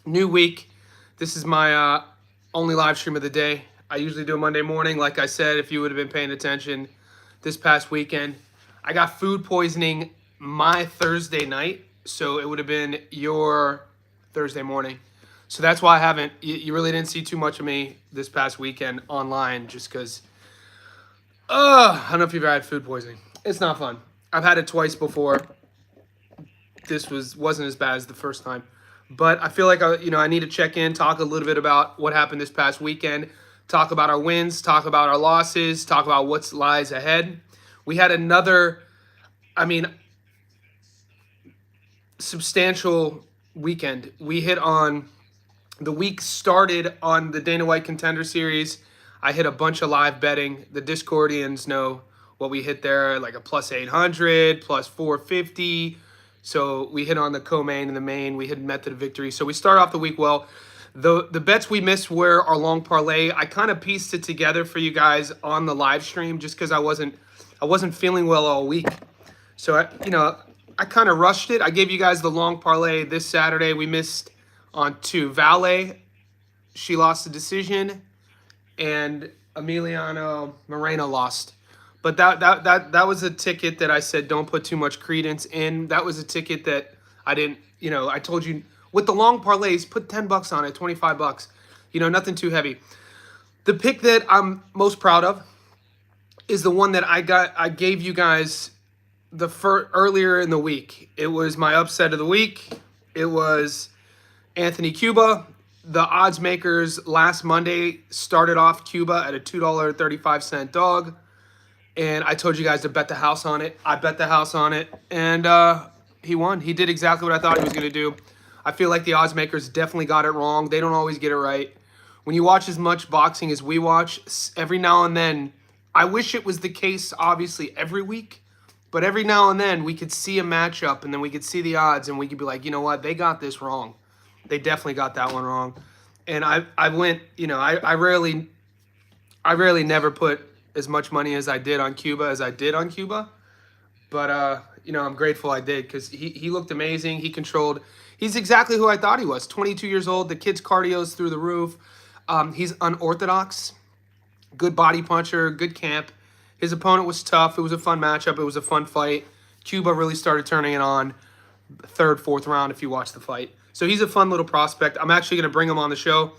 New week. This is my only live stream of the day. I usually do a Monday morning. Like I said, if you would have been paying attention this past weekend, I got food poisoning my Thursday night. So it would have been your Thursday morning. So that's why I haven't, you really didn't see too much of me this past weekend online just because, I don't know if you've ever had food poisoning. It's not fun. I've had it twice before. This wasn't as bad as the first time. But I feel like I need to check in, talk a little bit about what happened this past weekend, talk about our wins, talk about our losses, talk about what lies ahead. We had another, I mean, substantial weekend. We hit on the week started on the Dana White Contender Series. I hit a bunch of live betting. The Discordians know what we hit there, like a plus 800, plus 450. So we hit on the co-main and the main. We hit Method of Victory. So we start off the week well. The bets we missed were our long parlay. I kind of pieced it together for you guys on the live stream just because I wasn't feeling well all week. So I kind of rushed it. I gave you guys the long parlay this Saturday. We missed on two. Valet, she lost the decision, and Emiliano Moreno lost. But that was a ticket that I said don't put too much credence in. That was a ticket that I didn't, I told you with the long parlays, put $10 on it, $25. Nothing too heavy. The pick that I'm most proud of is the one that I gave you guys earlier in the week. It was my upset of the week. It was Anthony Cuba. The odds makers last Monday started off Cuba at a $2.35 dog. And I told you guys to bet the house on it. I bet the house on it. And he won. He did exactly what I thought he was going to do. I feel like the odds makers definitely got it wrong. They don't always get it right. When you watch as much boxing as we watch, every now and then, I wish it was the case, obviously, every week. But every now and then, we could see a matchup, and then we could see the odds, and we could be like, you know what? They got this wrong. They definitely got that one wrong. And I went, I rarely never put as much money as I did on Cuba. But, I'm grateful I did because he looked amazing. He's exactly who I thought he was. 22 years old. The kid's cardio's through the roof. He's unorthodox. Good body puncher. Good camp. His opponent was tough. It was a fun matchup. It was a fun fight. Cuba really started turning it on third, fourth round if you watch the fight. So he's a fun little prospect. I'm actually going to bring him on the show.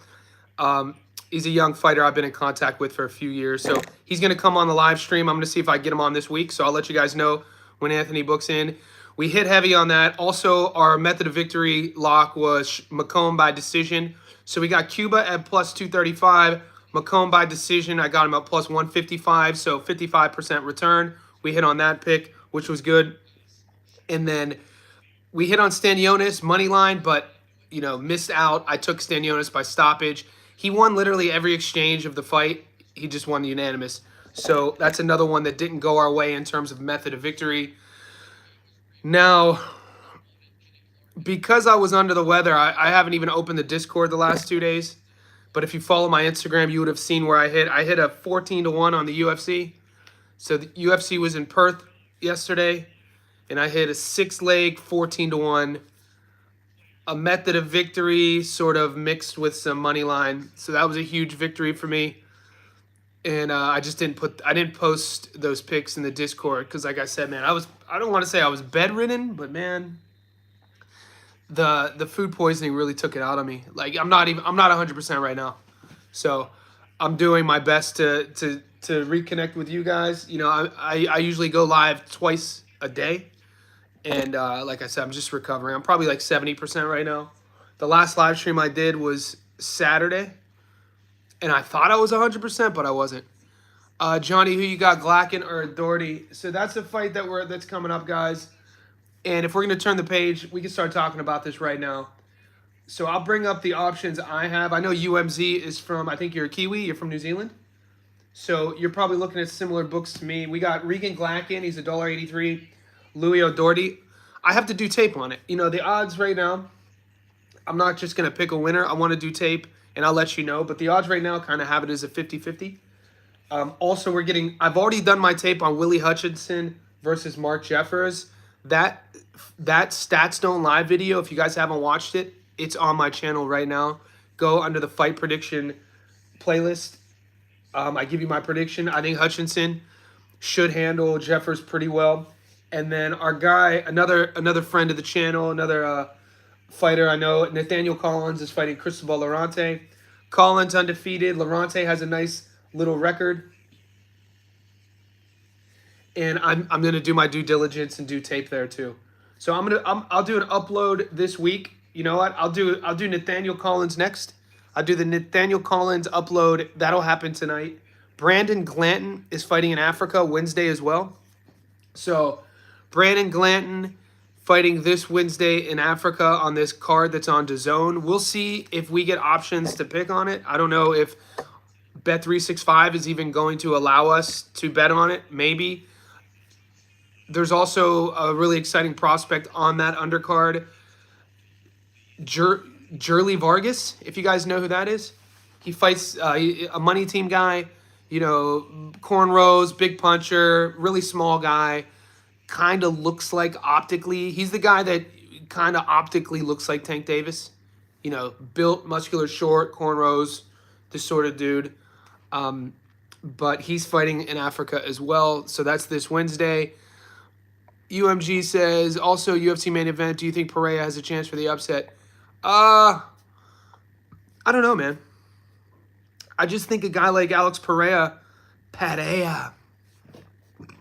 He's a young fighter I've been in contact with for a few years. So he's going to come on the live stream. I'm going to see if I get him on this week. So I'll let you guys know when Anthony books in. We hit heavy on that. Also, our Method of Victory lock was McComb by decision. So we got Cuba at plus 235. McComb by decision, I got him at plus 155. So 55% return. We hit on that pick, which was good. And then we hit on Stanionis money line, but missed out. I took Stanionis by stoppage. He won literally every exchange of the fight. He just won unanimous. So that's another one that didn't go our way in terms of Method of Victory. Now, because I was under the weather, I haven't even opened the Discord the last 2 days. But if you follow my Instagram, you would have seen where I hit. I hit a 14-1 on the UFC. So the UFC was in Perth yesterday. And I hit a 6-leg 14-1. A Method of Victory sort of mixed with some money line. So that was a huge victory for me. And I didn't post those picks in the Discord because, like I said, man, I don't want to say I was bedridden, but man, the food poisoning really took it out of me. Like I'm not 100% right now. So I'm doing my best to reconnect with you guys. I usually go live twice a day. And like I said, I'm just recovering. I'm probably like 70% right now. The last live stream I did was Saturday. And I thought I was 100%, but I wasn't. Johnny, who you got, Glacken or Doherty? So that's the fight that's coming up, guys. And if we're going to turn the page, we can start talking about this right now. So I'll bring up the options I have. I know UMZ is from, I think you're a Kiwi. You're from New Zealand. So you're probably looking at similar books to me. We got Regan Glacken. He's $1.83. Louis O'Doherty. I have to do tape on it. The odds right now, I'm not just going to pick a winner. I want to do tape, and I'll let you know. But the odds right now kind of have it as a 50-50. Also, I've already done my tape on Willie Hutchinson versus Mark Jeffers. That Stats Don't Lie video, if you guys haven't watched it, It's on my channel right now. Go under the fight prediction playlist. I give you my prediction. I think Hutchinson should handle Jeffers pretty well. And then our guy, another friend of the channel, another fighter I know, Nathaniel Collins is fighting Cristobal Lorente. Collins undefeated. Lorente has a nice little record. And I'm gonna do my due diligence and do tape there too. So I'll do an upload this week. You know what? I'll do Nathaniel Collins next. I'll do the Nathaniel Collins upload. That'll happen tonight. Brandon Glanton is fighting in Africa Wednesday as well. So Brandon Glanton fighting this Wednesday in Africa on this card that's on DAZN. We'll see if we get options to pick on it. I don't know if Bet365 is even going to allow us to bet on it. Maybe. There's also a really exciting prospect on that undercard. Jurly Vargas, if you guys know who that is. He fights a money team guy, you know, cornrows, big puncher, really small guy. Kind of looks like optically. He's the guy that kind of optically looks like Tank Davis. You know, built, muscular, short, cornrows, this sort of dude. But he's fighting in Africa as well. So that's this Wednesday. UMG says, also UFC main event, do you think Pereira has a chance for the upset? I don't know, man. I just think a guy like Alex Pereira,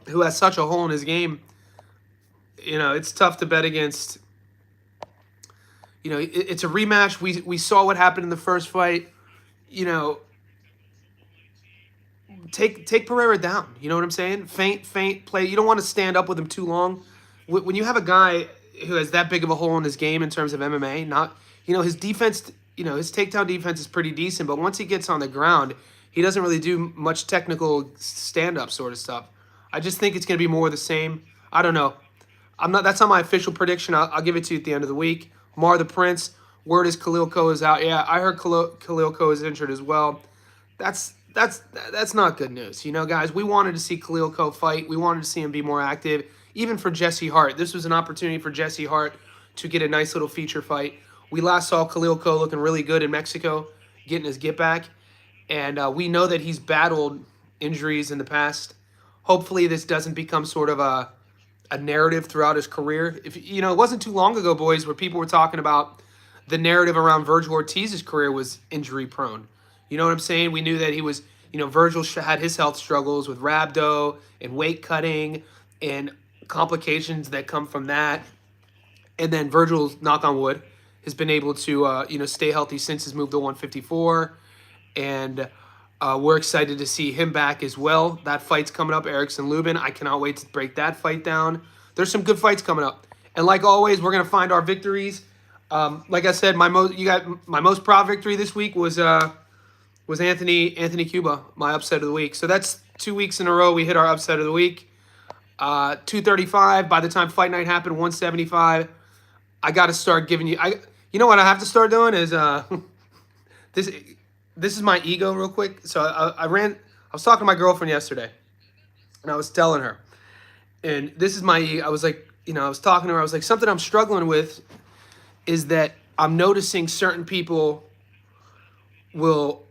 who has such a hole in his game, you know, it's tough to bet against. You know, it's a rematch. We saw what happened in the first fight. You know, take Pereira down. You know what I'm saying? Feint play. You don't want to stand up with him too long. When you have a guy who has that big of a hole in his game in terms of MMA, not, you know, his defense, you know, his takedown defense is pretty decent, but once he gets on the ground, he doesn't really do much technical stand-up sort of stuff. I just think it's going to be more of the same. I don't know. That's not my official prediction. I'll give it to you at the end of the week. Mar the Prince. Word is Khalil Ko is out. Yeah, I heard Khalil Ko is injured as well. That's not good news. You know, guys, we wanted to see Khalil Ko fight. We wanted to see him be more active. Even for Jesse Hart. This was an opportunity for Jesse Hart to get a nice little feature fight. We last saw Khalil Ko looking really good in Mexico, getting his get back. And we know that he's battled injuries in the past. Hopefully this doesn't become sort of a narrative throughout his career. If you know, it wasn't too long ago, boys, where people were talking about the narrative around Virgil Ortiz's career was injury prone. You know what I'm saying? We knew that he was, you know, Virgil had his health struggles with rhabdo and weight cutting and complications that come from that. And then Virgil, knock on wood, has been able to, you know, stay healthy since his move to 154. And we're excited to see him back as well. That fight's coming up, Erickson Lubin. I cannot wait to break that fight down. There's some good fights coming up. And like always, we're going to find our victories. Like I said, my most proud victory this week was Anthony Cuba, my upset of the week. So that's 2 weeks in a row we hit our upset of the week. 235. By the time fight night happened, 175. I got to start giving you. You know what I have to start doing is this is my ego real quick. So I was talking to my girlfriend yesterday, and I was telling her, and this is my. I was like, you know, I was talking to her. I was like, something I'm struggling with is that I'm noticing certain people will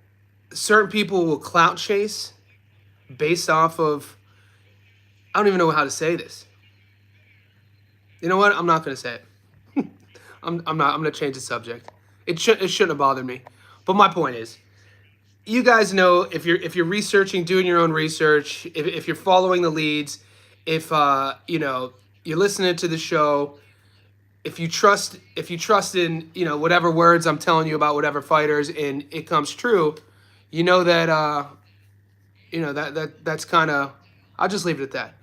clout chase based off of. I don't even know how to say this. You know what? I'm not going to say it. I'm going to change the subject. It shouldn't have bothered me. But my point is, you guys know if you're researching, doing your own research, if you're following the leads, if you know, you're listening to the show, if you trust in, you know, whatever words I'm telling you about whatever fighters and it comes true, you know that you know that's kind of, I'll just leave it at that.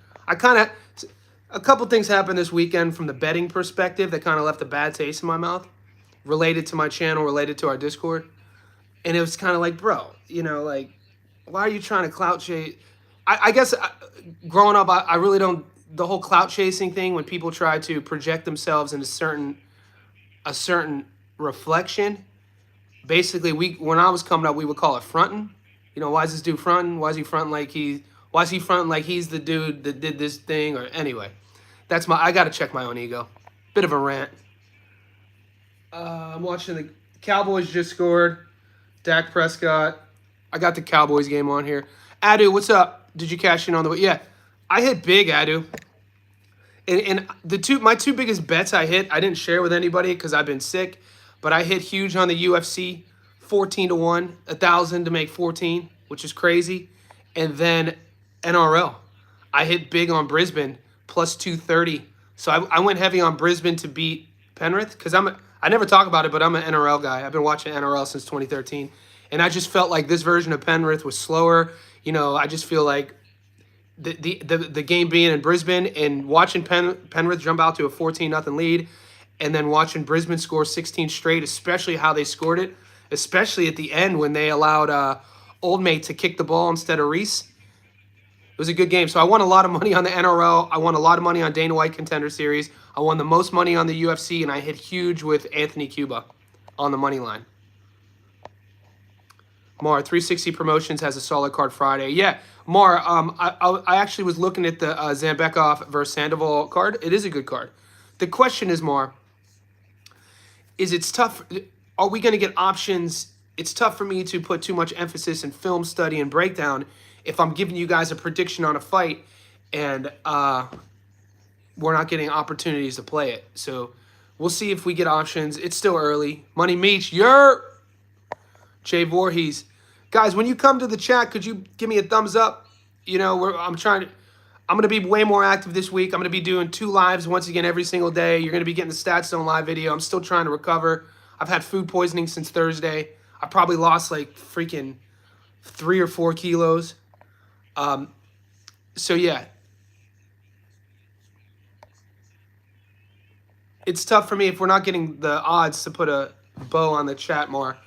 A couple things happened this weekend from the betting perspective that kind of left a bad taste in my mouth, related to my channel, related to our Discord. And it was kind of like, bro, you know, like, why are you trying to clout chase? I guess growing up, I really don't, the whole clout chasing thing, when people try to project themselves in a certain reflection, basically, when I was coming up, we would call it fronting. You know, why is this dude fronting? Why is he fronting like he's the dude that did this thing? Or anyway, I got to check my own ego. Bit of a rant. I'm watching the Cowboys just scored. Dak Prescott. I got the Cowboys game on here. Adu, what's up? Did you cash in on the? Yeah, I hit big, Adu. And my two biggest bets I hit, I didn't share with anybody because I've been sick, but I hit huge on the UFC, 14 to 1, 1,000 to make 14, which is crazy, and then NRL, I hit big on Brisbane plus 230. So I went heavy on Brisbane to beat Penrith because I never talk about it, but I'm an NRL guy. I've been watching NRL since 2013, and I just felt like this version of Penrith was slower. I just feel like the game being in Brisbane and watching Penrith jump out to a 14-0 lead, and then watching Brisbane score 16 straight, especially how they scored it, especially at the end when they allowed Old Mate to kick the ball instead of Reese. It was a good game. So I won a lot of money on the NRL. I won a lot of money on Dana White Contender Series. I won the most money on the UFC, and I hit huge with Anthony Cuba on the money line. Mar, 360 Promotions has a solid card Friday. Yeah, Mar, I actually was looking at the Zambekov versus Sandoval card. It is a good card. The question is, Mar, it's tough. Are we going to get options? It's tough for me to put too much emphasis in film study and breakdown if I'm giving you guys a prediction on a fight and we're not getting opportunities to play it. So we'll see if we get options. It's still early. Money Meach, Jay Voorhees. Guys, when you come to the chat, could you give me a thumbs up? I'm going to be way more active this week. I'm going to be doing 2 lives once again every single day. You're going to be getting the Stats Zone live video. I'm still trying to recover. I've had food poisoning since Thursday. I probably lost like freaking 3 or 4 kilos. So yeah, it's tough for me if we're not getting the odds to put a bow on the chat more.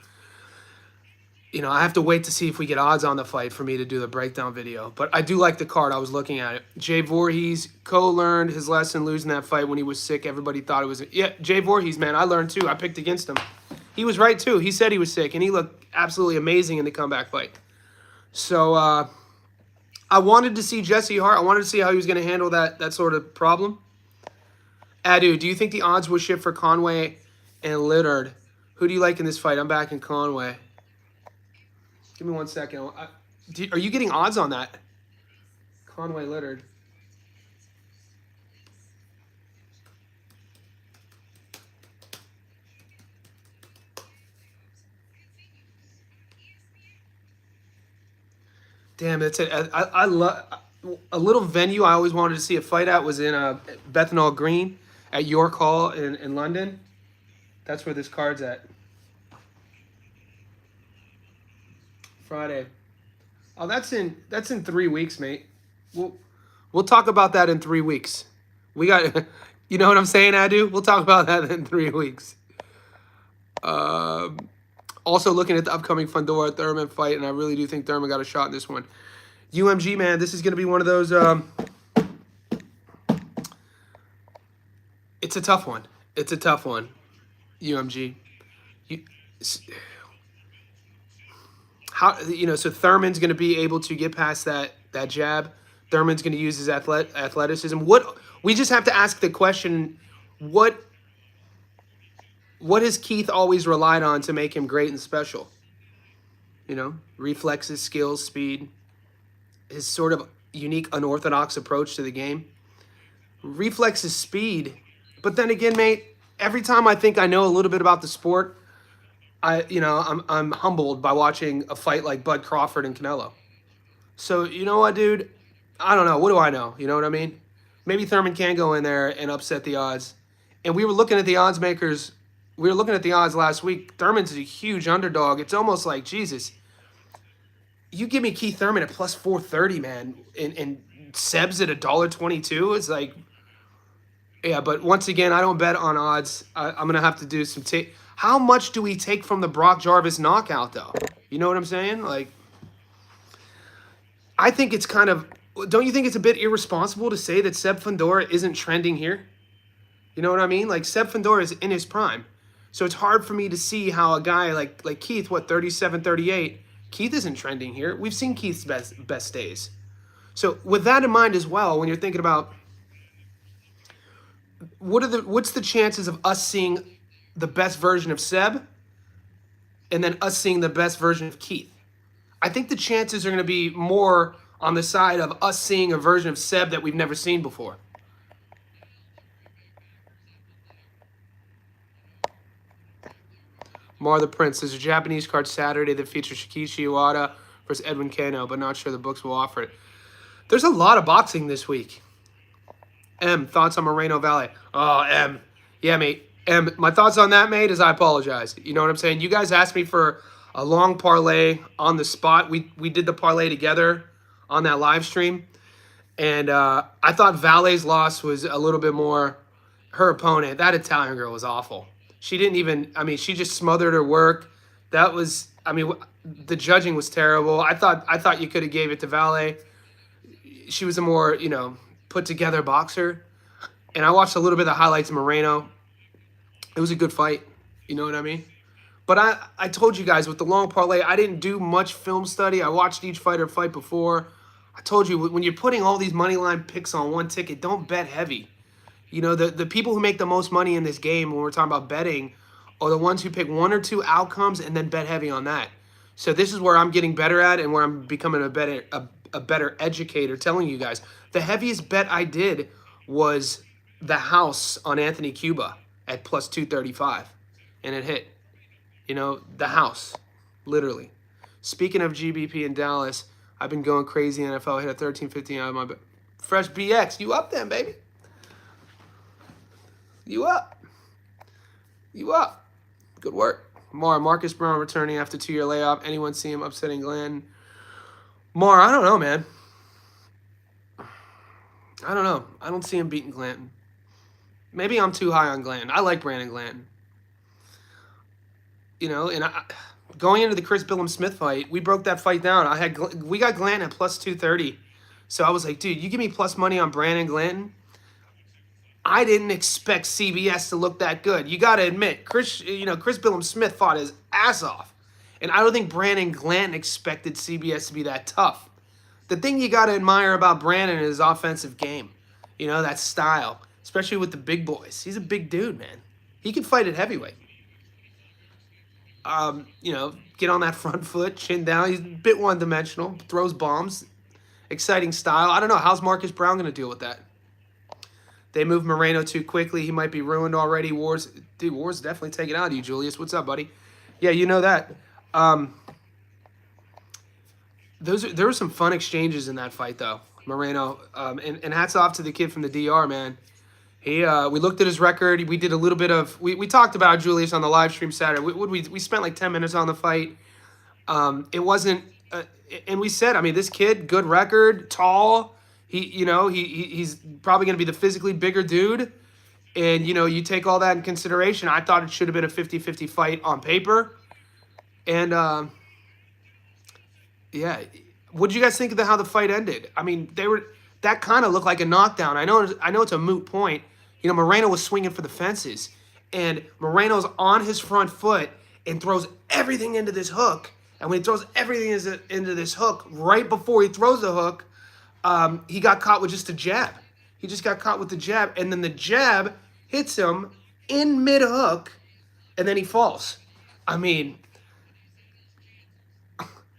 I have to wait to see if we get odds on the fight for me to do the breakdown video. But I do like the card. I was looking at it. Jay Voorhees, learned his lesson losing that fight when he was sick. Everybody thought it was... Yeah, Jay Voorhees, man, I learned too. I picked against him. He was right too. He said he was sick, and he looked absolutely amazing in the comeback fight. So I wanted to see Jesse Hart. I wanted to see how he was going to handle that sort of problem. Adu, do you think the odds will shift for Conway and Littard? Who do you like in this fight? I'm back in Conway. Give me 1 second. Are you getting odds on that? Conway Littard. Damn, that's it. I love a little venue I always wanted to see a fight at was in Bethnal Green at York Hall in London. That's where this card's at. Friday. Oh, that's in 3 weeks, mate. We'll talk about that in 3 weeks. We got, you know what I'm saying, Adu? We'll talk about that in 3 weeks. Also looking at the upcoming Fundora Thurman fight, and I really do think Thurman got a shot in this one. UMG, man, this is going to be one of those. It's a tough one. It's a tough one. UMG. So Thurman's going to be able to get past that jab. Thurman's going to use his athleticism. We just have to ask the question, what has Keith always relied on to make him great and special? Reflexes, skills, speed, his sort of unique, unorthodox approach to the game. Reflexes, speed. But then again, mate, every time I think I know a little bit about the sport, I'm humbled by watching a fight like Bud Crawford and Canelo. So, you know what, dude? I don't know. What do I know? You know what I mean? Maybe Thurman can go in there and upset the odds. And we were looking at the odds makers. We were looking at the odds last week. Thurman's a huge underdog. It's almost like, Jesus, you give me Keith Thurman at plus 430, man, and Seb's at $1.22. It's like, yeah, but once again, I don't bet on odds. I'm going to have to do some tape. How much do we take from the Brock Jarvis knockout, though? You know what I'm saying? Like, I think it's kind of... Don't you think it's a bit irresponsible to say that Seb Fundora isn't trending here? You know what I mean? Like, Seb Fundora is in his prime. So it's hard for me to see how a guy like Keith, 37, 38, Keith isn't trending here. We've seen Keith's best days. So with that in mind as well, when you're thinking about what's the chances of us seeing the best version of Seb and then us seeing the best version of Keith. I think the chances are going to be more on the side of us seeing a version of Seb that we've never seen before. Mar the Prince. There's a Japanese card Saturday that features Shikishi Iwata versus Edwin Kano, but not sure the books will offer it. There's a lot of boxing this week. M, thoughts on Moreno Valley? Oh, M. Yeah, mate. M, my thoughts on that, mate, is I apologize. You know what I'm saying? You guys asked me for a long parlay on the spot. We did the parlay together on that live stream. And I thought Valley's loss was a little bit more her opponent. That Italian girl was awful. She didn't even, I mean, she just smothered her work. That was, I mean, the judging was terrible. I thought you could have gave it to Valle. She was a more, you know, put together boxer. And I watched a little bit of the highlights of Moreno. It was a good fight. You know what I mean? But I told you guys with the long parlay, I didn't do much film study. I watched each fighter fight before. I told you, when you're putting all these money line picks on one ticket, don't bet heavy. You know, the people who make the most money in this game when we're talking about betting are the ones who pick one or two outcomes and then bet heavy on that. So this is where I'm getting better at and where I'm becoming a better educator, telling you guys. The heaviest bet I did was the house on Anthony Cuba at plus 235, and it hit. You know, the house, literally. Speaking of GBP in Dallas, I've been going crazy NFL. I hit a 13.15 out of my fresh BX. You up then, baby? You up? You up? Good work. Marcus Brown returning after 2-year layoff. Anyone see him upsetting Glenn? I don't know, man. I don't know. I don't see him beating Glanton. Maybe I'm too high on Glanton. I like Brandon Glanton. You know, and going into the Chris Billum-Smith fight, we broke that fight down. We got Glanton at plus 230. So I was like, dude, you give me plus money on Brandon Glanton? I didn't expect CBS to look that good. You got to admit, Chris Billum-Smith fought his ass off. And I don't think Brandon Glanton expected CBS to be that tough. The thing you got to admire about Brandon is his offensive game. You know, that style, especially with the big boys. He's a big dude, man. He can fight at heavyweight. You know, get on that front foot, chin down. He's a bit one-dimensional, throws bombs. Exciting style. I don't know. How's Marcus Brown going to deal with that? They moved Moreno too quickly. He might be ruined already. Wars definitely taking out of you, Julius. What's up, buddy? Yeah, you know that. There were some fun exchanges in that fight, though. Moreno, and hats off to the kid from the DR, man. We looked at his record. We did a little bit of we talked about Julius on the live stream Saturday. We spent like 10 minutes on the fight. It wasn't, and we said, I mean, this kid, good record, tall. He's probably going to be the physically bigger dude. And, you know, you take all that in consideration. I thought it should have been a 50-50 fight on paper. And, yeah. What did you guys think of how the fight ended? I mean, that kind of looked like a knockdown. I know it's a moot point. You know, Moreno was swinging for the fences. And Moreno's on his front foot and throws everything into this hook. And when he throws everything into this hook, right before he throws the hook, he got caught with just a jab. He just got caught with the jab, and then the jab hits him in mid-hook, and then he falls. I mean,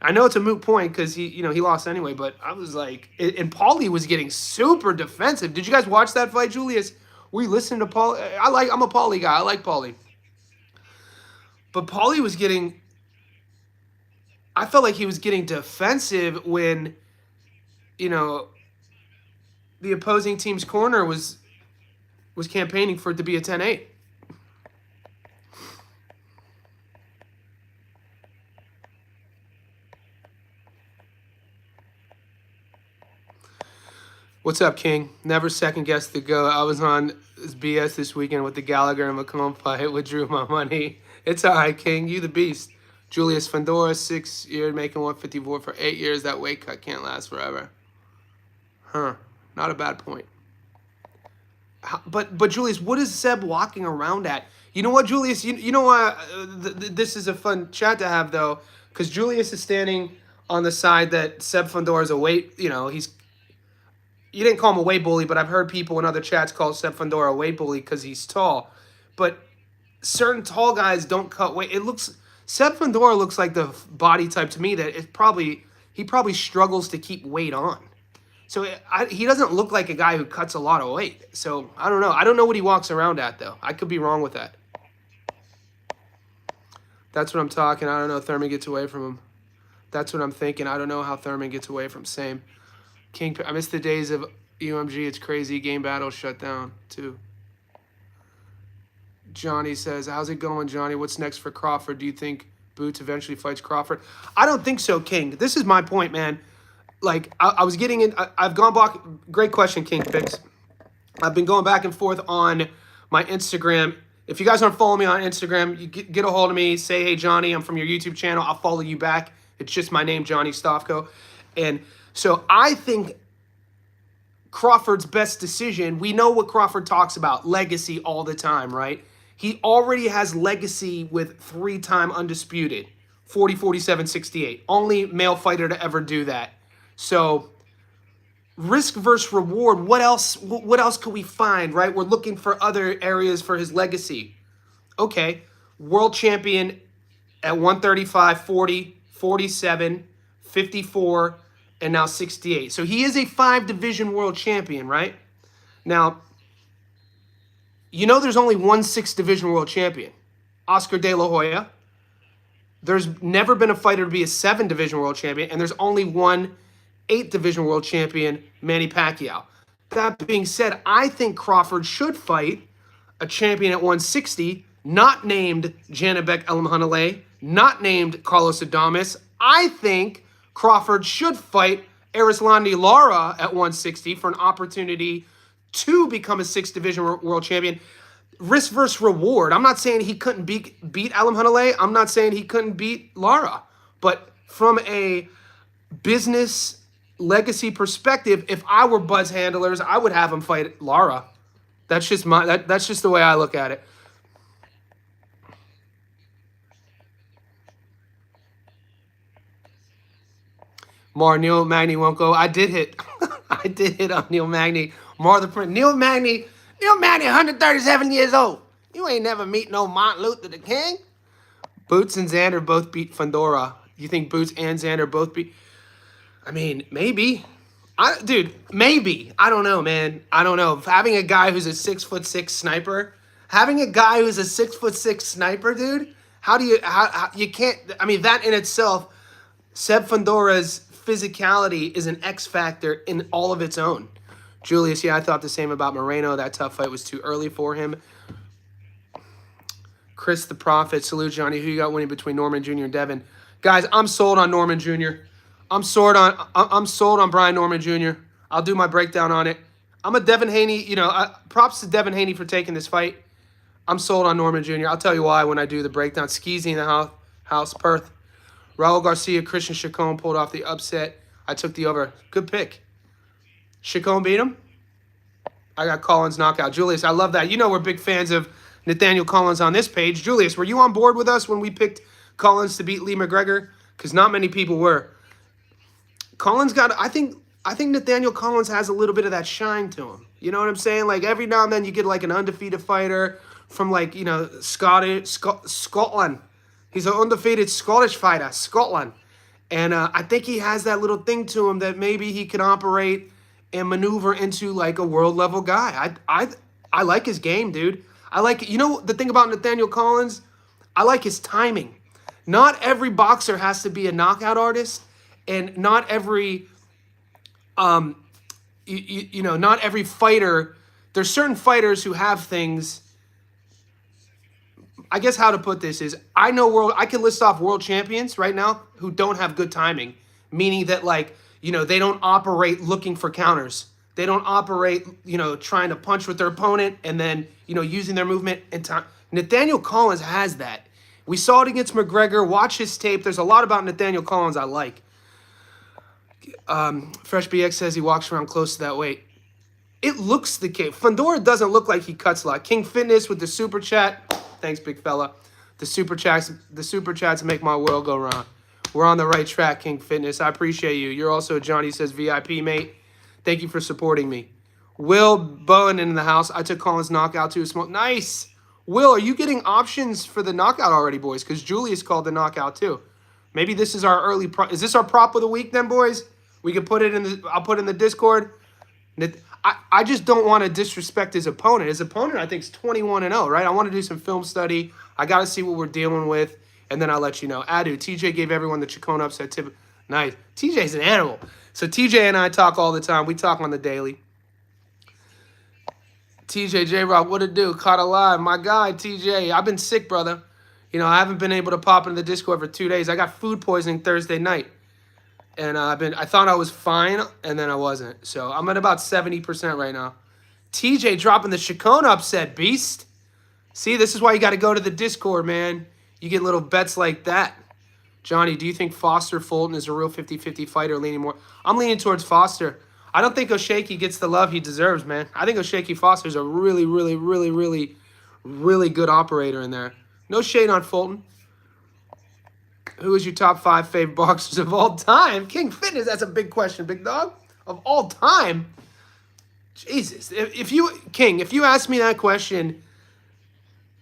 I know it's a moot point because he lost anyway, but I was like, and Paulie was getting super defensive. Did you guys watch that fight, Julius? Were you listening to Paulie? I'm a Paulie guy. I like Paulie. But Paulie was getting, I felt like he was getting defensive when, you know, the opposing team's corner was campaigning for it to be a 10-8. What's up, King? Never second guess the go. I was on this BS this weekend with the Gallagher and McComb fight. Withdrew my money. It's all right, King. You the beast. Julius Fandora, 6 years, making 154 for 8 years. That weight cut can't last forever. Huh. Not a bad point. But Julius, what is Seb walking around at? You know what, Julius? You know why this is a fun chat to have, though? Because Julius is standing on the side that Seb Fandora is a weight, you know, you didn't call him a weight bully, but I've heard people in other chats call Seb Fandora a weight bully because he's tall. But certain tall guys don't cut weight. It looks Seb Fandora looks like the body type to me that he probably struggles to keep weight on. So he doesn't look like a guy who cuts a lot of weight. So I don't know. I don't know what he walks around at though. I could be wrong with that. That's what I'm talking. I don't know. Thurman gets away from him. That's what I'm thinking. I don't know how Thurman gets away from same. King. I miss the days of UMG. It's crazy. Game battle shut down too. Johnny says, how's it going, Johnny? What's next for Crawford? Do you think Boots eventually fights Crawford? I don't think so, King. This is my point, man. Like, I was getting in. I've gone back. Great question, King Fix. I've been going back and forth on my Instagram. If you guys aren't following me on Instagram, you get a hold of me. Say, hey, Johnny, I'm from your YouTube channel. I'll follow you back. It's just my name, Johnny Stofko. And so I think Crawford's best decision, we know what Crawford talks about, legacy all the time, right? He already has legacy with 3-time undisputed, 40, 47, 68. Only male fighter to ever do that. So risk versus reward, what else could we find, right? We're looking for other areas for his legacy. Okay, world champion at 135, 40, 47, 54, and now 68. So he is a 5-division world champion, right? Now, you know there's only one 6-division world champion, Oscar De La Hoya. There's never been a fighter to be a 7-division world champion, and there's only one 8-division world champion, Manny Pacquiao. That being said, I think Crawford should fight a champion at 160, not named Janibek Elmhanaleh, not named Carlos Adames. I think Crawford should fight Erislandy Lara at 160 for an opportunity to become a 6-division world champion. Risk versus reward. I'm not saying he couldn't beat Elmhanaleh. I'm not saying he couldn't beat Lara. But from a business legacy perspective, if I were Bud's handlers, I would have him fight Lara. That's just that's just the way I look at it. Neil Magny won't go. I did hit on Neil Magny. The print. Neil Magny, 137 years old. You ain't never meet no Martin Luther the King. Boots and Xander both beat Fundora. You think Boots and Xander both beat? I mean, maybe. Dude, maybe. I don't know, man. I don't know. Having a guy who's a 6'6" sniper, dude. How do you? How you can't? I mean, that in itself, Seb Fundora's physicality is an X factor in all of its own. Julius, yeah, I thought the same about Moreno. That tough fight was too early for him. Chris the Prophet, salute Johnny. Who you got winning between Norman Jr. and Devin? Guys, I'm sold on Norman Jr. I'm sold on Brian Norman Jr. I'll do my breakdown on it. I'm a Devin Haney, props to Devin Haney for taking this fight. I'm sold on Norman Jr. I'll tell you why when I do the breakdown. Skeezy in the house, Perth. Raul Garcia, Christian Chacon pulled off the upset. I took the over. Good pick. Chacon beat him. I got Collins knockout. Julius, I love that. You know we're big fans of Nathaniel Collins on this page. Julius, were you on board with us when we picked Collins to beat Lee McGregor? Because not many people were. Collins got, I think Nathaniel Collins has a little bit of that shine to him. You know what I'm saying? Like every now and then you get like an undefeated fighter from like, Scotland. He's an undefeated Scottish fighter, Scotland. And I think he has that little thing to him that maybe he can operate and maneuver into like a world level guy. I like his game, dude. I like, the thing about Nathaniel Collins, I like his timing. Not every boxer has to be a knockout artist, and not every, not every fighter. There's certain fighters who have things. I guess how to put this is I can list off world champions right now who don't have good timing, meaning that they don't operate looking for counters. They don't operate, trying to punch with their opponent and then, using their movement and time. Nathaniel Collins has that. We saw it against McGregor. Watch his tape. There's a lot about Nathaniel Collins I like. Fresh BX says he walks around close to that weight. It looks the case. Fundora doesn't look like he cuts a lot. King Fitness with the super chat. Thanks, big fella. The super chats make my world go round. We're on the right track, King Fitness. I appreciate you. You're also a Johnny Says VIP, mate. Thank you for supporting me. Will Bowen in the house. I took Collins knockout to a smoke. Nice. Will, are you getting options for the knockout already, boys? Because Julius called the knockout too. Maybe this is our early is this our prop of the week then, boys? We can put it in the I'll put it in the Discord. I just don't want to disrespect his opponent. His opponent, I think, is 21-0, right? I want to do some film study. I got to see what we're dealing with, and then I'll let you know. Adu, TJ gave everyone the Chacon upset tip. Nice. TJ's an animal. So TJ and I talk all the time. We talk on the daily. TJ, J-Rock, what it do? Caught alive. My guy, TJ. I've been sick, brother. You know, I haven't been able to pop into the Discord for 2 days. I got food poisoning Thursday night. And I thought I was fine, and then I wasn't. So I'm at about 70% right now. TJ dropping the Chacon upset, beast. See, this is why you got to go to the Discord, man. You get little bets like that. Johnny, do you think Foster Fulton is a real 50-50 fighter, leaning more? I'm leaning towards Foster. I don't think Oshaki gets the love he deserves, man. I think Oshaki Foster is a really, really, really, really, really good operator in there. No shade on Fulton. Who is your top 5 favorite boxers of all time? King Fitness, that's a big question, big dog. Of all time? Jesus. If you ask me that question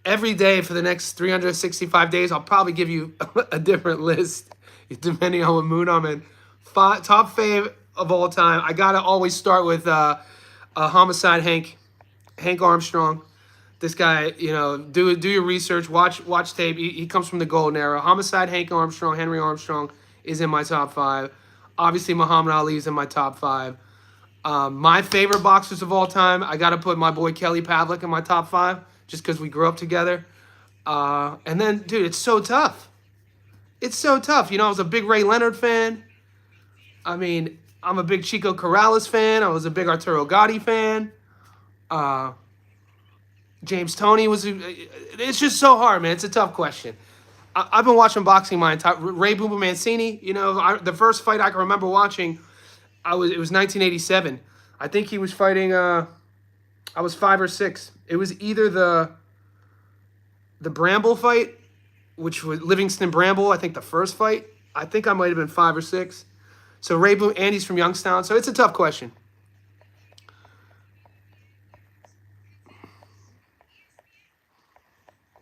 every day for the next 365 days, I'll probably give you a different list, depending on what mood I'm in. Top fave of all time. I got to always start with Homicide Hank Armstrong. This guy, you know, do your research, watch tape. He comes from the golden era. Homicide Hank Armstrong, Henry Armstrong is in my top 5. Obviously, Muhammad Ali is in my top 5. My favorite boxers of all time, I got to put my boy Kelly Pavlik in my top 5, just because we grew up together. And then, dude, it's so tough. It's so tough. You know, I was a big Ray Leonard fan. I mean, I'm a big Chico Corrales fan. I was a big Arturo Gatti fan. James Toney was. It's just so hard, man. It's a tough question. I've been watching boxing my entire. Ray Booba Mancini. You know, the first fight I can remember watching, it was 1987. I think he was fighting. I was 5 or 6. It was either the Bramble fight, which was Livingston Bramble. I think the first fight. I think I might have been 5 or 6. So Ray Booba, Andy's from Youngstown. So it's a tough question.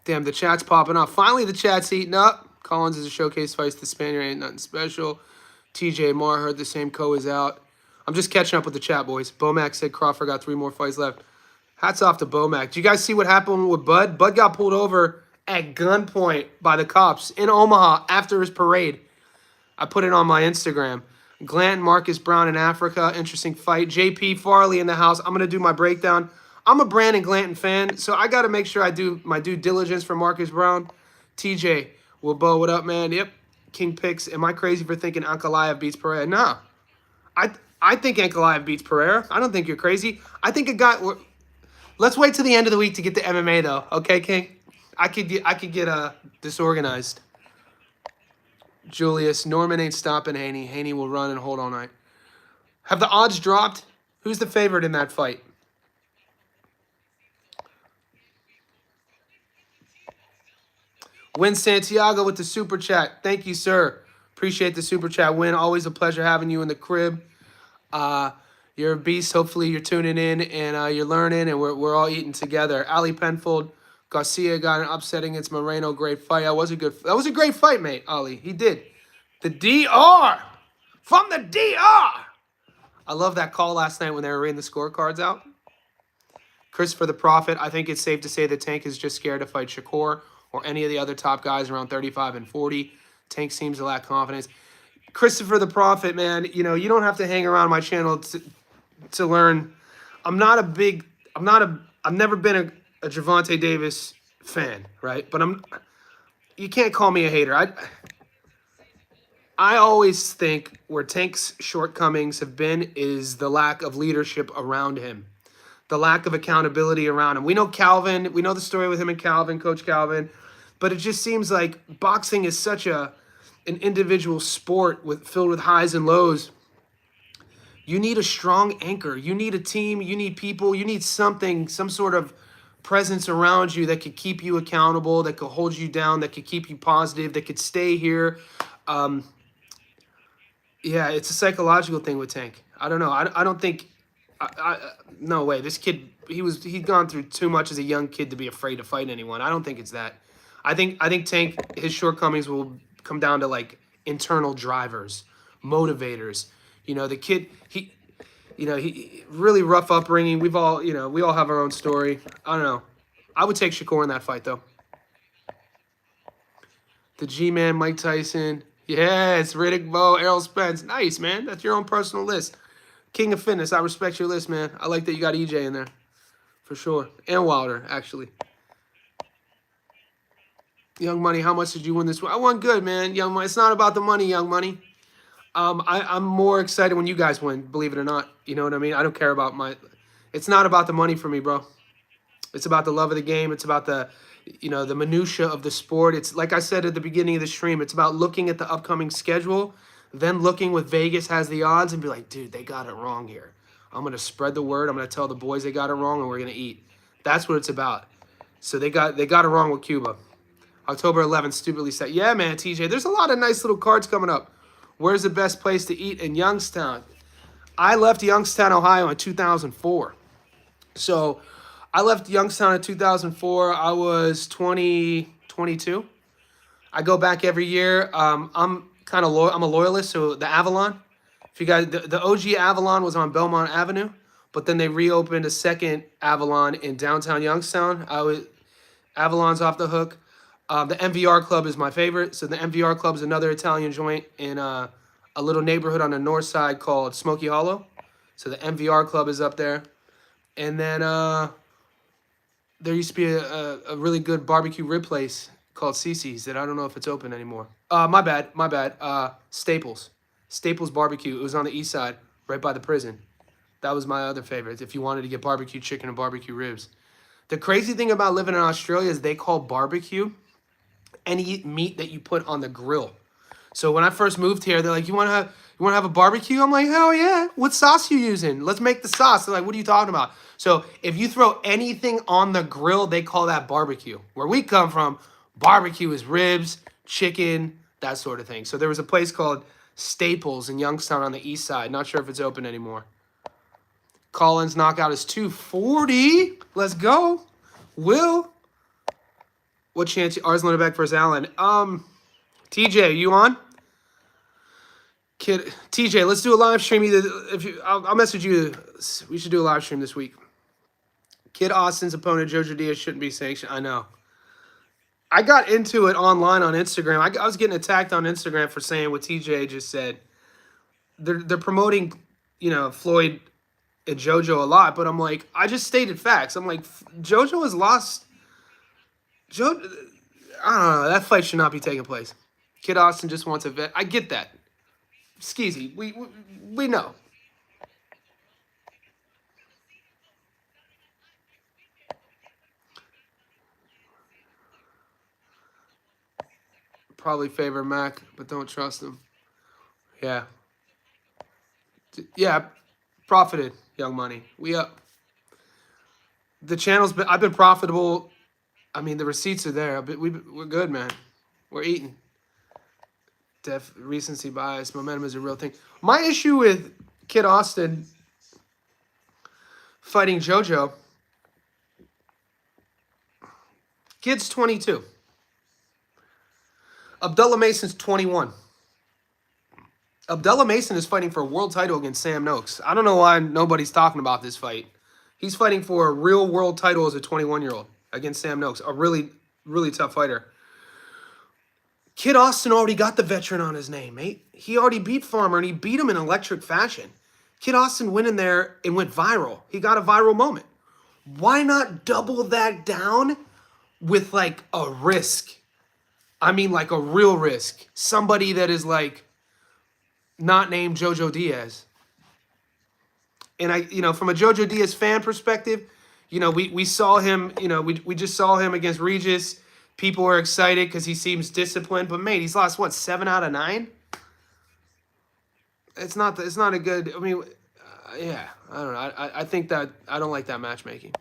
Damn, the chat's popping up. Finally, the chat's heating up. Collins is a showcase fight. The Spaniard ain't nothing special. TJ Marr heard the same co is out. I'm just catching up with the chat, boys. Bomac said Crawford got 3 more fights left. Hats off to Bomac. Do you guys see what happened with Bud? Bud got pulled over at gunpoint by the cops in Omaha after his parade. I put it on my Instagram. Glant, Marcus Brown in Africa. Interesting fight. JP Farley in the house. I'm going to do my breakdown. I'm a Brandon Glanton fan, so I got to make sure I do my due diligence for Marcus Brown. TJ, Wilbo, what up, man? Yep. King Picks. Am I crazy for thinking Ankalaev beats Pereira? No. I think Ankalaev beats Pereira. I don't think you're crazy. I think a guy... Let's wait till the end of the week to get the MMA, though. Okay, King? I could get disorganized. Julius, Norman ain't stopping Haney. Haney will run and hold all night. Have the odds dropped? Who's the favorite in that fight? Win Santiago with the super chat. Thank you, sir. Appreciate the super chat. Win. Always a pleasure having you in the crib. You're a beast. Hopefully you're tuning in and you're learning and we're all eating together. Ali Penfold, Garcia got an upset against Moreno. Great fight. That was a great fight, mate, Ali. He did. The DR. From the DR. I love that call last night when they were reading the scorecards out. Christopher the Prophet. I think it's safe to say that Tank is just scared to fight Shakur or any of the other top guys around 35 and 40. Tank seems to lack confidence. Christopher the Prophet, man, you know, you don't have to hang around my channel to learn. I've never been a Gervonta Davis fan, right? But you can't call me a hater. I always think where Tank's shortcomings have been is the lack of leadership around him. The lack of accountability around him. We know Calvin. We know the story with him and Calvin, Coach Calvin. But it just seems like boxing is such an individual sport filled with highs and lows. You need a strong anchor. You need a team. You need people. You need something, some sort of presence around you that could keep you accountable, that could hold you down, that could keep you positive, that could stay here. Yeah, it's a psychological thing with Tank. I don't know. I don't think No way. This kid, he'd gone through too much as a young kid to be afraid to fight anyone. I don't think it's that. I think Tank, his shortcomings will come down to like internal drivers, motivators. The kid, he really rough upbringing. We all have our own story. I don't know. I would take Shakur in that fight though. The G-Man, Mike Tyson. Yes, Riddick Bowe, Errol Spence. Nice, man. That's your own personal list. King of Fitness. I respect your list, man. I like that you got EJ in there. For sure. And Wilder, actually. Young Money, how much did you win this one? I won good, man. Young Money. It's not about the money, Young Money. I'm more excited when you guys win, believe it or not. You know what I mean? I don't care about It's not about the money for me, bro. It's about the love of the game. It's about the minutia of the sport. It's like I said at the beginning of the stream, it's about looking at the upcoming schedule, then looking what Vegas has the odds and be like, dude, they got it wrong here. I'm going to spread the word. I'm going to tell the boys they got it wrong and we're going to eat. That's what it's about. So they got it wrong with Cuba. October 11th, stupidly set. Yeah, man, TJ, there's a lot of nice little cards coming up. Where's the best place to eat in Youngstown? I left Youngstown, Ohio in 2004. So I left Youngstown in 2004. I was 22. I go back every year. I'm kind of I'm a loyalist, so the Avalon. If you guys, the OG Avalon was on Belmont Avenue, but then they reopened a second Avalon in downtown Youngstown. Avalon's off the hook. The MVR Club is my favorite. So the MVR Club is another Italian joint in a little neighborhood on the north side called Smoky Hollow. So the MVR Club is up there. And then there used to be a really good barbecue rib place called Cece's that I don't know if it's open anymore. My bad. Staples. Staples Barbecue. It was on the east side, right by the prison. That was my other favorite if you wanted to get barbecue chicken and barbecue ribs. The crazy thing about living in Australia is they call barbecue any meat that you put on the grill. So when I first moved here, they're like, you want to have a barbecue? I'm like, hell yeah. What sauce you using? Let's make the sauce. They're like, what are you talking about? So if you throw anything on the grill, they call that barbecue. Where we come from, barbecue is ribs, chicken, that sort of thing. So there was a place called Staples in Youngstown on the east side. Not sure if it's open anymore. Collins knockout is 240. Let's go. Will. What chance? Arslan Beck versus Allen. TJ, you on? Kid, TJ, let's do a live stream. I'll message you. We should do a live stream this week. Kid Austin's opponent, Jojo Diaz, shouldn't be sanctioned. I know. I got into it online on Instagram. I was getting attacked on Instagram for saying what TJ just said. They're promoting, Floyd and Jojo a lot, but I'm like, I just stated facts. I'm like, Jojo has lost. I don't know. That fight should not be taking place. Kid Austin just wants a vet. I get that. Skeezy, we know. Probably favor Mac, but don't trust him. Yeah. Yeah, profited, Young Money. We up. The channel's been. I've been profitable. I mean, the receipts are there. But we're good, man. We're eating. Recency bias. Momentum is a real thing. My issue with Kid Austin fighting JoJo. Kid's 22. Abdullah Mason's 21. Abdullah Mason is fighting for a world title against Sam Noakes. I don't know why nobody's talking about this fight. He's fighting for a real world title as a 21-year-old against Sam Noakes, a really, really tough fighter. Kid Austin already got the veteran on his name, mate. He already beat Farmer, and he beat him in electric fashion. Kid Austin went in there and went viral. He got a viral moment. Why not double that down with, like, a risk? I mean, like, a real risk. Somebody that is, like, not named Jojo Diaz. And from a Jojo Diaz fan perspective, we saw him, we just saw him against Regis. People are excited because he seems disciplined, but mate, he's lost what, 7 out of 9? It's not a good. I mean, yeah, I don't know. I think that I don't like that matchmaking.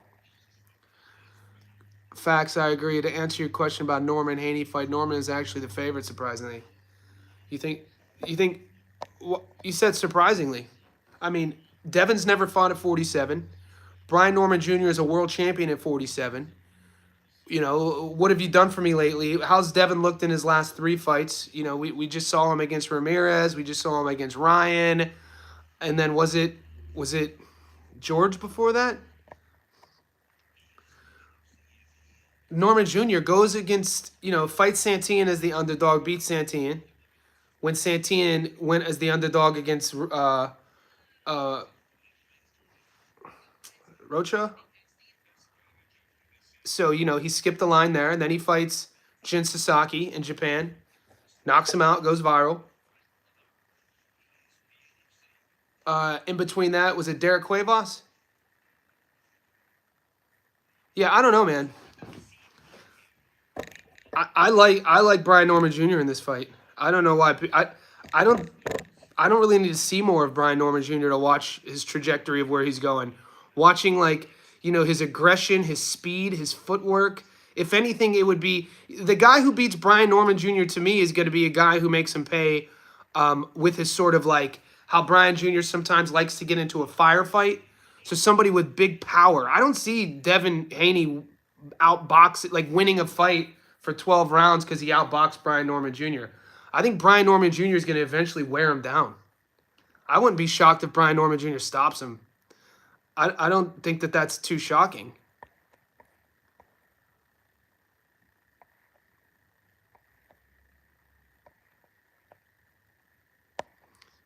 Facts, I agree. To answer your question about Norman Haney fight, Norman is actually the favorite, surprisingly. You think? You said surprisingly. I mean, Devin's never fought at 47. Brian Norman Jr. is a world champion at 47. You know, what have you done for me lately? How's Devin looked in his last 3 fights? You know, we just saw him against Ramirez. We just saw him against Ryan. And then was it George before that? Norman Jr. goes against, you know, fights Santillan as the underdog, beats Santillan. When Santillan went as the underdog against Rocha. So, you know, he skipped the line there, and then he fights Jin Sasaki in Japan. Knocks him out, goes viral. In between that, was it Derek Cuevas? Yeah, I don't know, man. I like Brian Norman Jr. in this fight. I don't know why. I don't really need to see more of Brian Norman Jr. to watch his trajectory of where he's going. Watching, like, you know, his aggression, his speed, his footwork. If anything, it would be the guy who beats Brian Norman Jr. to me is going to be a guy who makes him pay with his sort of like how Brian Jr. sometimes likes to get into a firefight. So somebody with big power. I don't see Devin Haney outbox like winning a fight for 12 rounds because he outboxed Brian Norman Jr. I think Brian Norman Jr. is going to eventually wear him down. I wouldn't be shocked if Brian Norman Jr. stops him. I don't think that that's too shocking.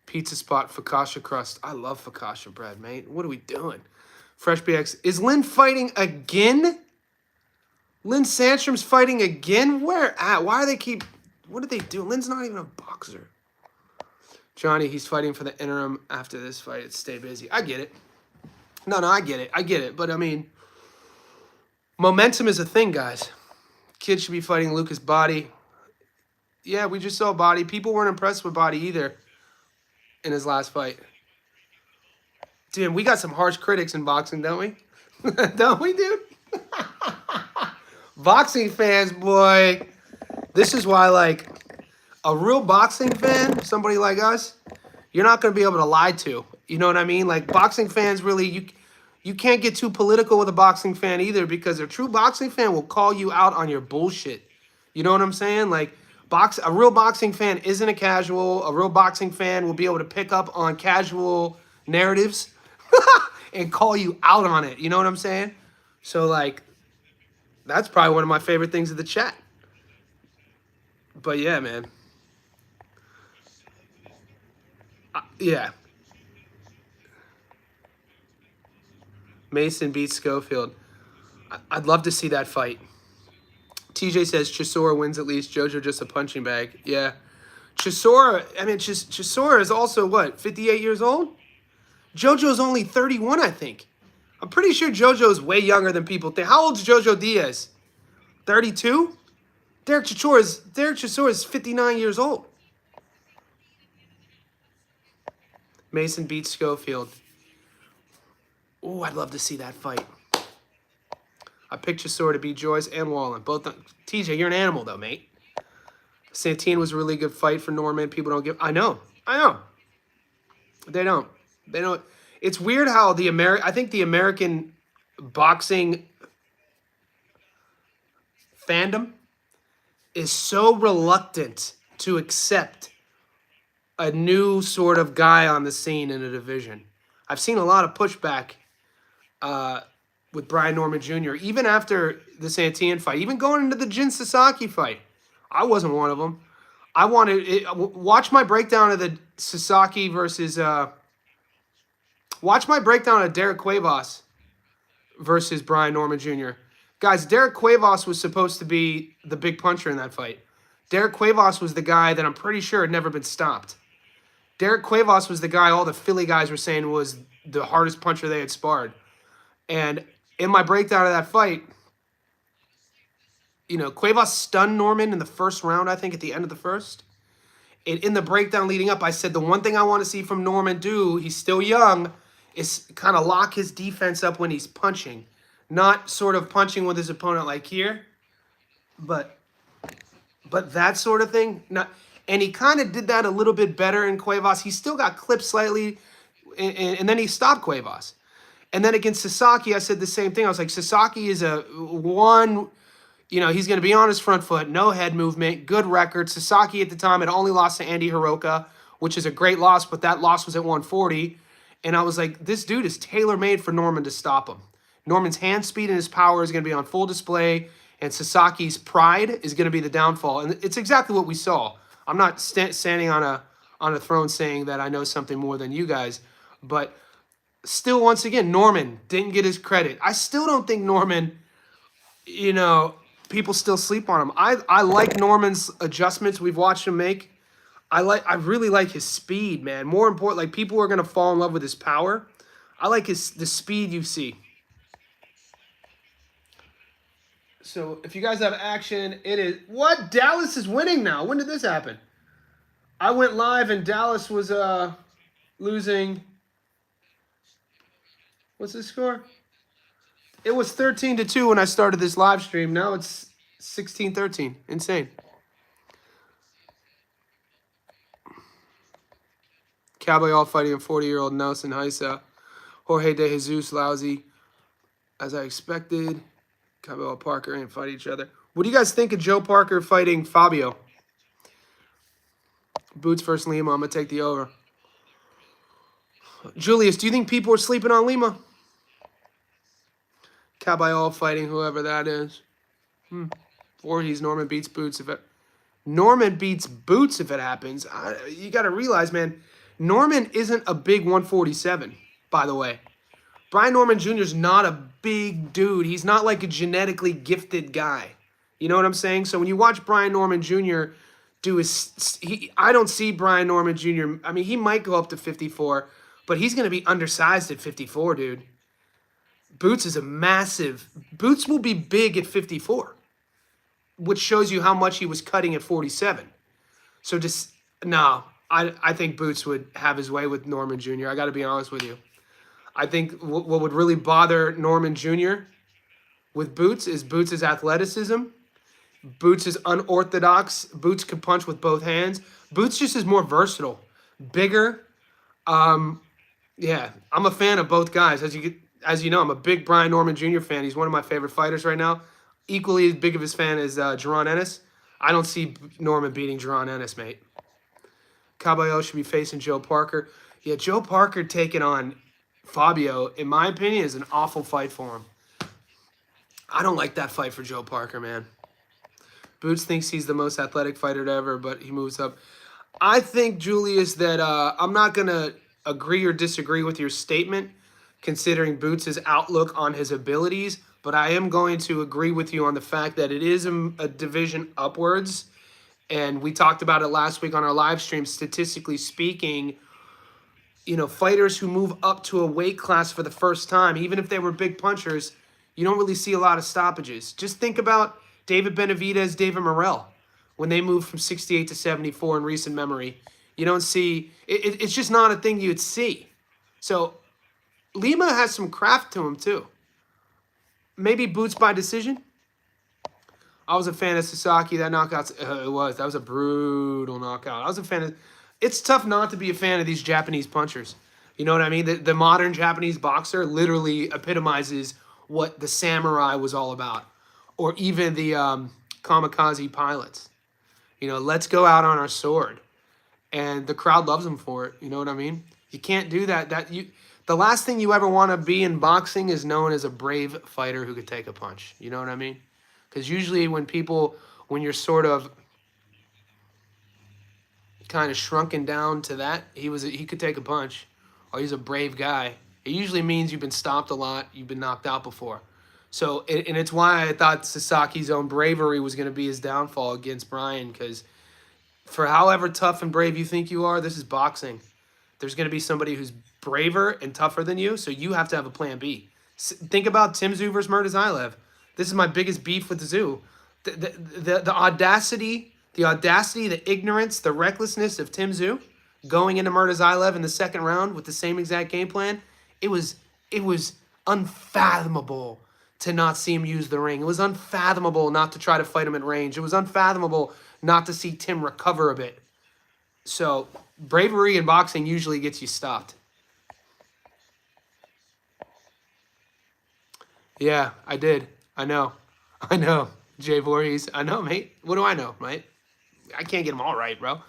Pizza spot, focaccia crust. I love focaccia bread, mate. What are we doing? Fresh BX. Is Lynn fighting again? Lynn Sandstrom's fighting again? Where at? Why do they keep... What did they do? Lynn's not even a boxer. Johnny, he's fighting for the interim after this fight. It's stay busy. I get it. No, I get it. I get it. But, I mean, momentum is a thing, guys. Kid should be fighting Lucas Body. Yeah, we just saw Body. People weren't impressed with Body either in his last fight. Dude, we got some harsh critics in boxing, don't we? Don't we, dude? Boxing fans, boy. This is why, like, a real boxing fan, somebody like us, you're not going to be able to lie to. You know what I mean? Like, boxing fans really, you can't get too political with a boxing fan either because a true boxing fan will call you out on your bullshit. You know what I'm saying? Like, a real boxing fan isn't a casual. A real boxing fan will be able to pick up on casual narratives and call you out on it. You know what I'm saying? So, like, that's probably one of my favorite things of the chat. But, yeah, man. Yeah. Mason beats Schofield. I'd love to see that fight. TJ says Chisora wins at least. Jojo just a punching bag. Yeah. Chisora, I mean, Chisora is also, what, 58 years old? Jojo's only 31, I think. I'm pretty sure Jojo's way younger than people think. How old is Jojo Diaz? 32? Derek Chisora is 59 years old. Mason beats Schofield. Oh, I'd love to see that fight. I picked Chisora to beat Joyce and Wallen. Both. TJ, you're an animal, though, mate. Santillan was a really good fight for Norman. People don't give... I know. They don't. It's weird how I think the American boxing fandom is so reluctant to accept a new sort of guy on the scene in a division. I've seen a lot of pushback with Brian Norman Jr. Even after the Santillan fight, even going into the Jin Sasaki fight. I wasn't one of them. I wanted it. Watch my breakdown of the Sasaki versus. Watch my breakdown of Derek Cuevas versus Brian Norman Jr. Guys, Derek Cuevas was supposed to be the big puncher in that fight. Derek Cuevas was the guy that I'm pretty sure had never been stopped. Derek Cuevas was the guy all the Philly guys were saying was the hardest puncher they had sparred. And in my breakdown of that fight, you know, Cuevas stunned Norman in the first round, I think, at the end of the first. And in the breakdown leading up, I said the one thing I want to see from Norman do, he's still young, is kind of lock his defense up when he's punching. Not sort of punching with his opponent like here, but that sort of thing. And he kind of did that a little bit better in Cuevas. He still got clipped slightly and then he stopped Cuevas. And then against Sasaki, I said the same thing. I was like, Sasaki is a one, he's going to be on his front foot, no head movement, good record. Sasaki at the time had only lost to Andy Hiroka, which is a great loss, but that loss was at 140. And I was like, this dude is tailor-made for Norman to stop him. Norman's hand speed and his power is going to be on full display, and Sasaki's pride is going to be the downfall. And it's exactly what we saw. I'm not standing on a throne saying that I know something more than you guys, but still, once again, Norman didn't get his credit. I still don't think Norman, people still sleep on him. I like Norman's adjustments we've watched him make. I really like his speed, man. More important, like people are gonna fall in love with his power. I like the speed you see. So if you guys have action, it is what? Dallas is winning now. When did this happen? I went live and Dallas was losing. What's the score? It was 13-2 when I started this live stream. Now it's 16-13. Insane. Caballero fighting a 40-year-old Nelson Heisa. Jorge De Jesus lousy, as I expected. Caballero Parker ain't fight each other. What do you guys think of Joe Parker fighting Fabio? Boots versus Lima. I'm going to take the over. Julius, do you think people are sleeping on Lima? Caballero fighting whoever that is. Voorhees, Norman beats Boots if it... Norman beats Boots if it happens. You got to realize, man, Norman isn't a big 147, by the way. Brian Norman Jr. is not a big dude. He's not like a genetically gifted guy. You know what I'm saying? So when you watch Brian Norman Jr. do his... I don't see Brian Norman Jr. I mean, he might go up to 54, but he's going to be undersized at 54, dude. Boots is a massive... Boots will be big at 54, which shows you how much he was cutting at 47. So just... No, I think Boots would have his way with Norman Jr. I got to be honest with you. I think what would really bother Norman Jr. with Boots is Boots' athleticism. Boots is unorthodox. Boots can punch with both hands. Boots just is more versatile. Bigger. Yeah, I'm a fan of both guys. As you know, I'm a big Brian Norman Jr. fan. He's one of my favorite fighters right now. Equally as big of his fan as Jaron Ennis. I don't see Norman beating Jaron Ennis, mate. Caballero should be facing Joe Parker. Yeah, Joe Parker taking on Fabio, in my opinion, is an awful fight for him. I don't like that fight for Joe Parker, man. Boots thinks he's the most athletic fighter ever, but he moves up. I think, Julius, that I'm not going to agree or disagree with your statement, considering Boots' outlook on his abilities, but I am going to agree with you on the fact that it is a division upwards, and we talked about it last week on our live stream. Statistically speaking, fighters who move up to a weight class for the first time, even if they were big punchers, you don't really see a lot of stoppages. Just think about David Benavidez, David Morrell, when they moved from 68 to 74 in recent memory. You don't see... It's just not a thing you'd see. So, Lima has some craft to him, too. Maybe Boots by decision? I was a fan of Sasaki. That knockout... That was a brutal knockout. I was a fan of... It's tough not to be a fan of these Japanese punchers. You know what I mean? The modern Japanese boxer literally epitomizes what the samurai was all about. Or even the kamikaze pilots. Let's go out on our sword. And the crowd loves them for it. You know what I mean? You can't do that. The last thing you ever want to be in boxing is known as a brave fighter who could take a punch. You know what I mean? Because usually when you're sort of kind of shrunken down to that, he could take a punch, or he's a brave guy. It usually means you've been stopped a lot, you've been knocked out before. So, and it's why I thought Sasaki's own bravery was going to be his downfall against Brian, because for however tough and brave you think you are, this is boxing. There's going to be somebody who's braver and tougher than you, so you have to have a plan B. Think about Tim Tszyu versus Murtazayev. This is my biggest beef with the Tszyu. The audacity, the ignorance, the recklessness of Tim Tszyu going into Murtazayev in the second round with the same exact game plan, it was unfathomable to not see him use the ring. It was unfathomable not to try to fight him at range. It was unfathomable not to see Tim recover a bit. So bravery in boxing usually gets you stopped. Yeah, I did. I know. I know. Jay Voorhees. I know, mate. What do I know, mate? I can't get them all right, bro.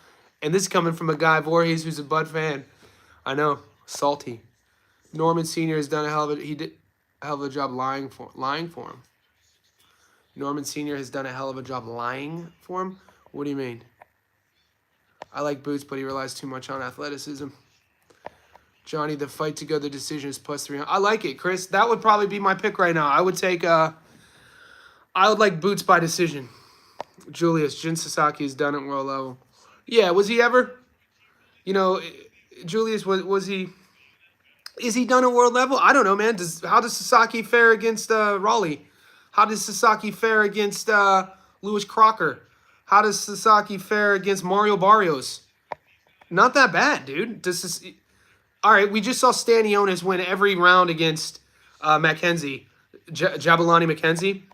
And this is coming from a guy, Voorhees, who's a Bud fan. I know. Salty. Norman Sr. has done a hell of a a hell of a job lying for him. Norman Sr. has done a hell of a job lying for him? What do you mean? I like Boots, but he relies too much on athleticism. Johnny, the fight to go the decision is +300. I like it, Chris. That would probably be my pick right now. I would take I would like Boots by decision. Julius, Jin Sasaki has done it world level. Yeah, was he ever? You know, Julius, was he? Is he done at world level? I don't know, man. How does Sasaki fare against Raleigh? How does Sasaki fare against Lewis Crocker? How does Sasaki fare against Mario Barrios? Not that bad, dude. All right, we just saw Stanionis win every round against Mackenzie, Jabulani Mackenzie.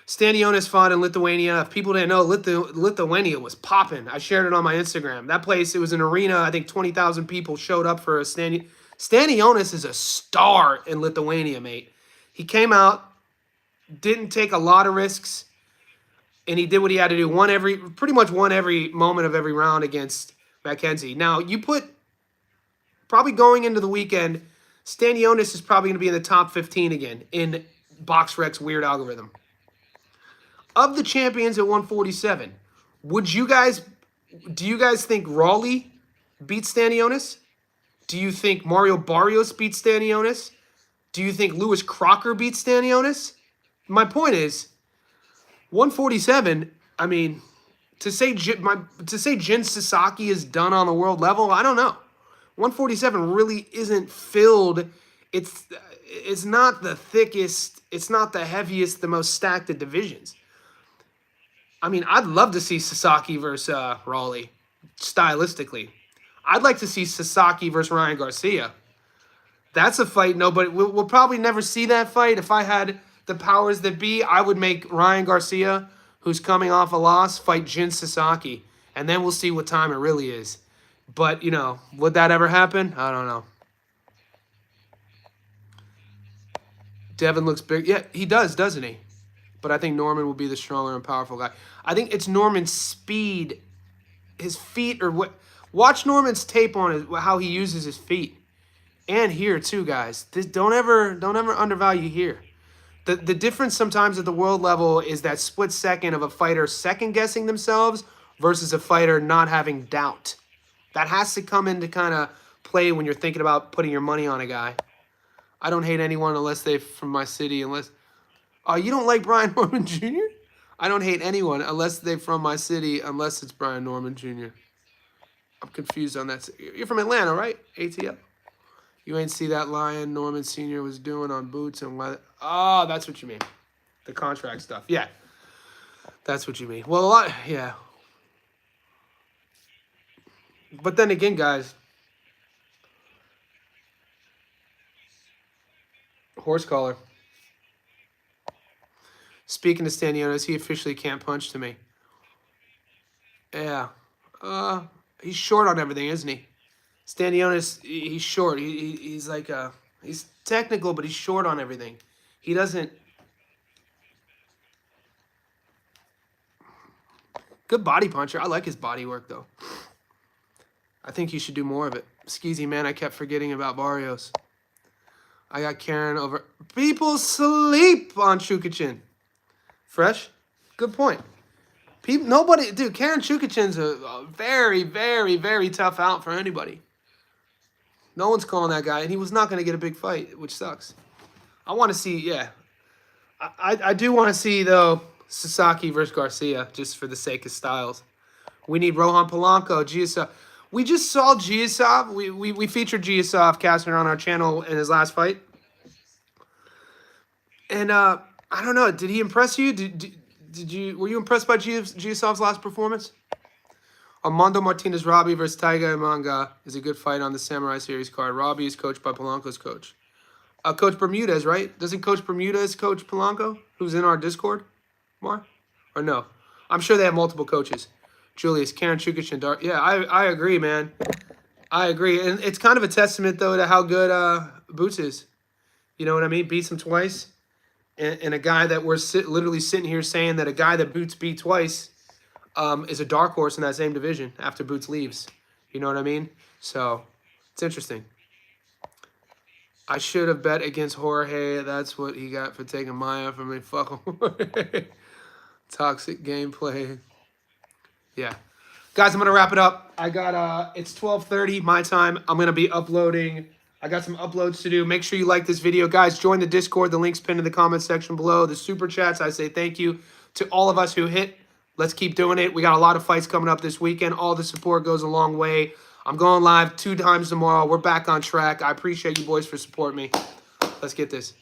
Stanionis fought in Lithuania. If people didn't know, Lithuania was popping. I shared it on my Instagram. That place, it was an arena. I think 20,000 people showed up for a Stanionis is a star in Lithuania, mate. He came out, didn't take a lot of risks, and he did what he had to do. Pretty much won every moment of every round against Mackenzie. Now, you put, probably going into the weekend, Stanionis is probably going to be in the top 15 again in BoxRec's weird algorithm. Of the champions at 147, do you guys think Raleigh beats Stanionis? Do you think Mario Barrios beats Stanionis? Do you think Lewis Crocker beats Stanionis? My point is, 147, I mean, to say Jin Sasaki is done on the world level, I don't know. 147 really isn't filled. It's not the thickest, it's not the heaviest, the most stacked of divisions. I mean, I'd love to see Sasaki versus Raleigh, stylistically. I'd like to see Sasaki versus Ryan Garcia. That's a fight we'll probably never see that fight. If I had the powers that be, I would make Ryan Garcia, who's coming off a loss, fight Jin Sasaki. And then we'll see what time it really is. But, you know, would that ever happen? I don't know. Devin looks big. Yeah, he does, doesn't he? But I think Norman will be the stronger and powerful guy. I think it's Norman's speed, his feet, or what. Watch Norman's tape on how he uses his feet, and here too, guys. Don't ever undervalue here. The difference sometimes at the world level is that split second of a fighter second guessing themselves versus a fighter not having doubt. That has to come into kind of play when you're thinking about putting your money on a guy. I don't hate anyone unless they're from my city. You don't like Brian Norman Jr.? I don't hate anyone unless they're from my city, unless it's Brian Norman Jr. I'm confused on that. You're from Atlanta, right? ATL. You ain't see that lion Norman Sr. was doing on Boots and leather. Oh, that's what you mean. The contract stuff. Yeah. That's what you mean. Well, yeah. But then again, guys. Horse collar. Speaking of Stanionis, he officially can't punch to me. Yeah. He's short on everything, isn't he? Stanionis, he's short. He's like he's technical, but he's short on everything. He doesn't. Good body puncher. I like his body work though. I think he should do more of it. Skeezy, man, I kept forgetting about Barrios. I got Karen over. People sleep on Chukachin. Fresh? Good point. Nobody, dude, Karen Chukachin's a very, very, very tough out for anybody. No one's calling that guy, and he was not going to get a big fight, which sucks. I want to see, yeah. I do want to see, though, Sasaki versus Garcia, just for the sake of styles. We need Rohan Polanco, Giasov. We just saw Giasov. We featured Giasov Kastner on our channel in his last fight. And I don't know, did he impress you? Were you impressed by Giasov's last performance? Armando Martinez Robbie versus Taiga Manga is a good fight on the Samurai Series card. Robbie is coached by Polanco's coach. Coach Bermudez, right? Doesn't Coach Bermudez coach Polanco, who's in our Discord, Mar? Or no? I'm sure they have multiple coaches. Julius, Karen Chukachin, Dark. Yeah, I agree, man. I agree. And it's kind of a testament, though, to how good Boots is. You know what I mean? Beats him twice. and a guy that we're literally sitting here saying that a guy that Boots beat twice is a dark horse in that same division after Boots leaves. You know what I mean? So it's interesting. I should have bet against Jorge. That's what he got for taking Maya from me. Fuck him. Toxic gameplay. Yeah. Guys, I'm going to wrap it up. I got, it's 12:30 my time. I'm going to be uploading. I got some uploads to do. Make sure you like this video. Guys, join the Discord. The link's pinned in the comment section below. The super chats, I say thank you to all of us who hit. Let's keep doing it. We got a lot of fights coming up this weekend. All the support goes a long way. I'm going live 2 times tomorrow. We're back on track. I appreciate you boys for supporting me. Let's get this.